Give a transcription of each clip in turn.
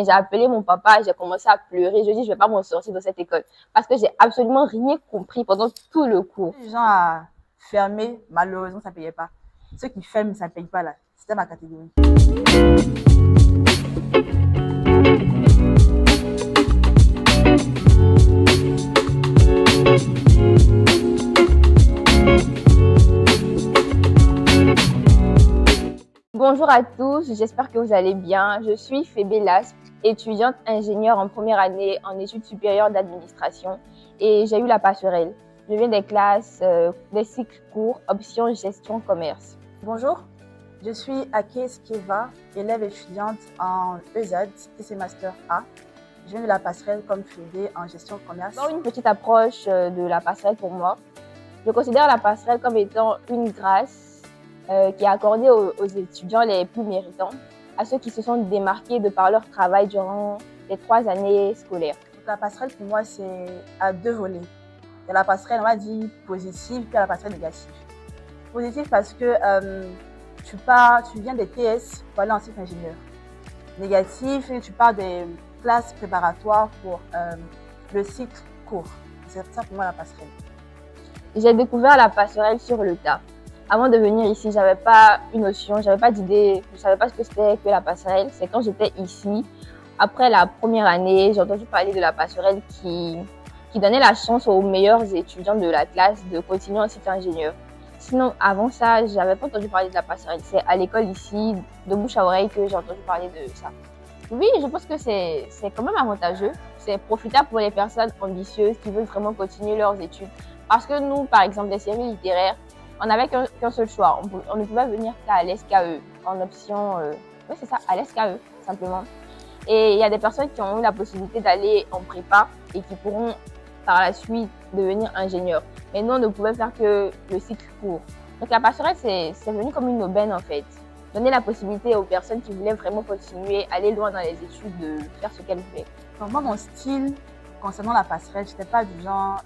J'ai appelé mon papa, j'ai commencé à pleurer. Je dis, je vais pas m'en sortir de cette école parce que j'ai absolument rien compris pendant tout le cours. Les gens à fermer, malheureusement, ça ne payait pas. Ceux qui ferment, ça ne paye pas là. C'était ma catégorie. Bonjour à tous, j'espère que vous allez bien. Je suis Fébé Lasp, étudiante ingénieure en première année en études supérieures d'administration et j'ai eu la passerelle. Je viens des classes, des cycles courts, option gestion commerce. Bonjour, je suis Ake Skeva, élève étudiante en EZ, TC Master A. Je viens de la passerelle comme Fébé en gestion commerce. Une petite approche de la passerelle pour moi. Je considère la passerelle comme étant une grâce qui est accordée aux étudiants les plus méritants, à ceux qui se sont démarqués de par leur travail durant les 3 années scolaires. Donc, la passerelle pour moi, c'est à 2 volets. Il y a la passerelle, on va dire, positive, puis il y a la passerelle négative. Positive parce que tu viens des TS pour aller en cycle ingénieur. Négatif, tu pars des classes préparatoires pour le cycle court. C'est ça pour moi la passerelle. J'ai découvert la passerelle sur le tas. Avant de venir ici, j'avais pas une notion, j'avais pas d'idée, je savais pas ce que c'était que la passerelle. C'est quand j'étais ici, après la première année, j'ai entendu parler de la passerelle qui donnait la chance aux meilleurs étudiants de la classe de continuer en cycle ingénieur. Sinon, avant ça, j'avais pas entendu parler de la passerelle. C'est à l'école ici, de bouche à oreille, que j'ai entendu parler de ça. Oui, je pense que c'est quand même avantageux. C'est profitable pour les personnes ambitieuses qui veulent vraiment continuer leurs études. Parce que nous, par exemple, les séries littéraires, on n'avait qu'un seul choix. On ne pouvait venir qu'à l'SKE, en option, oui c'est ça, à l'SKE, simplement. Et il y a des personnes qui ont eu la possibilité d'aller en prépa et qui pourront par la suite devenir ingénieurs. Mais nous, on ne pouvait faire que le cycle court. Donc la passerelle, c'est venu comme une aubaine en fait. Donner la possibilité aux personnes qui voulaient vraiment continuer, aller loin dans les études, de faire ce qu'elles voulaient. Donc moi, mon style concernant la passerelle, je n'étais pas du genre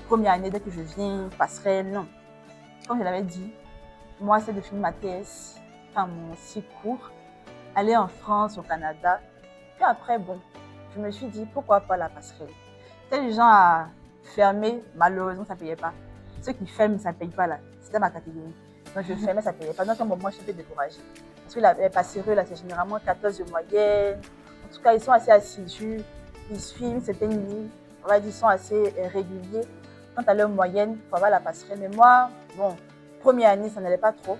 première année dès que je viens, passerelle, non. Comme je l'avais dit, moi, c'est de finir ma TS, enfin mon cycle court, aller en France, au Canada. Puis après, bon, je me suis dit, pourquoi pas la passerelle? C'était du genre à fermer, malheureusement, ça ne payait pas. Ceux qui ferment, ça ne paye pas là. C'était ma catégorie. Donc je fermais, ça ne payait pas. Donc à un moment, je suis un peu découragée. Parce que les passerelles, là, c'est généralement 14 de moyenne. En tout cas, ils sont assez assidus. Ils suivent une certaine ligne. On va dire, ils sont assez réguliers. Quant à leur moyenne, il faut avoir la passerelle. Mais moi, bon, première année, ça n'allait pas trop.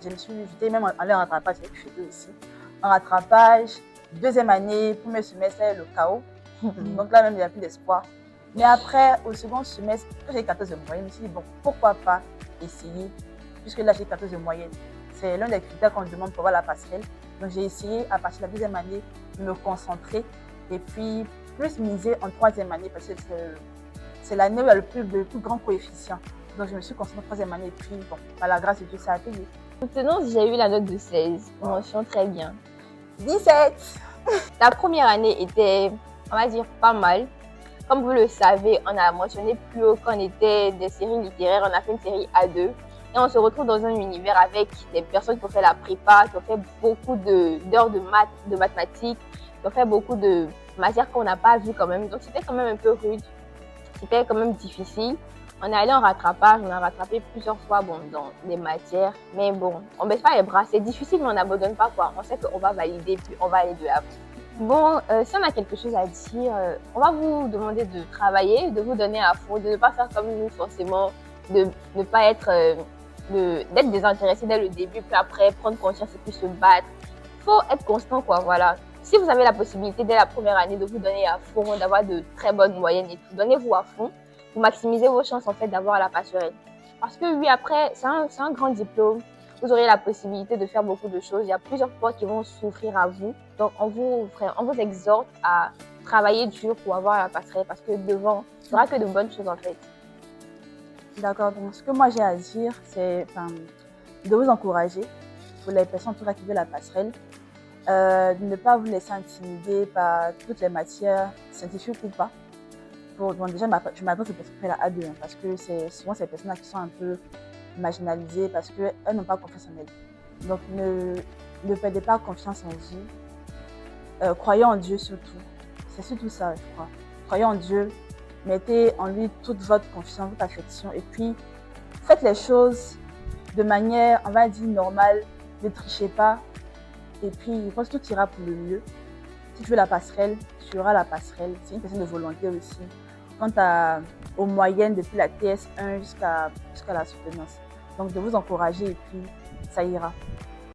J'étais même allée en rattrapage avec Fédé aussi. En rattrapage, deuxième année, premier semestre, le chaos. Donc là même, il n'y a plus d'espoir. Mais après, au second semestre, quand j'ai 14 de moyenne, je me suis dit, bon, pourquoi pas essayer, puisque là, j'ai 14 de moyenne. C'est l'un des critères qu'on demande pour avoir la passerelle. Donc j'ai essayé, à partir de la deuxième année, de me concentrer et puis plus miser en troisième année, parce que c'est l'année où il y a le plus grand coefficient. Donc je me suis concentrée en troisième année et puis, bon, par la grâce de Dieu, ça a payé. Maintenant, j'ai eu la note de 16, mention très bien. 17. La première année était, on va dire, pas mal. Comme vous le savez, on a mentionné plus haut qu'on était des séries littéraires, on a fait une série A2 et on se retrouve dans un univers avec des personnes qui ont fait la prépa, qui ont fait beaucoup d'heures de maths, de mathématiques, qui ont fait beaucoup de matières qu'on n'a pas vues quand même. Donc c'était quand même un peu rude, c'était quand même difficile. On est allé en rattrapage, on a rattrapé plusieurs fois bon, dans des matières, mais bon, on ne baisse pas les bras, c'est difficile mais on n'abandonne pas quoi. On sait qu'on va valider puis on va aller de l'avant. Bon, si on a quelque chose à dire, on va vous demander de travailler, de vous donner à fond, de ne pas faire comme nous forcément, de ne pas être, d'être désintéressé dès le début, puis après prendre conscience et puis se battre. Il faut être constant quoi, voilà. Si vous avez la possibilité dès la première année de vous donner à fond, d'avoir de très bonnes moyennes et tout, donnez-vous à fond pour maximiser vos chances en fait d'avoir la passerelle. Parce que oui, après, c'est un grand diplôme. Vous aurez la possibilité de faire beaucoup de choses. Il y a plusieurs portes qui vont s'ouvrir à vous. Donc, on vous exhorte à travailler dur pour avoir la passerelle parce que devant, il n'y aura que de bonnes choses en fait. D'accord, donc ce que moi j'ai à dire, c'est de vous encourager pour les personnes en tout cas qui veulent la passerelle, de ne pas vous laisser intimider par toutes les matières, scientifiques ou pas. Bon, déjà, je m'adresse aux personnes qui font la A2 parce que c'est souvent ces personnes-là qui sont un peu marginalisées parce qu'elles n'ont pas confiance en elles. Donc, ne perdez pas confiance en vous. croyez en Dieu surtout. C'est surtout ça, je crois. Croyez en Dieu, mettez en lui toute votre confiance, votre affection, et puis faites les choses de manière, on va dire, normale. Ne trichez pas, et puis je pense que tout ira pour le mieux. Si tu veux la passerelle, tu auras la passerelle. C'est une question de volonté aussi. Quant aux moyennes depuis la TS1 jusqu'à la soutenance. Donc de vous encourager, et puis ça ira.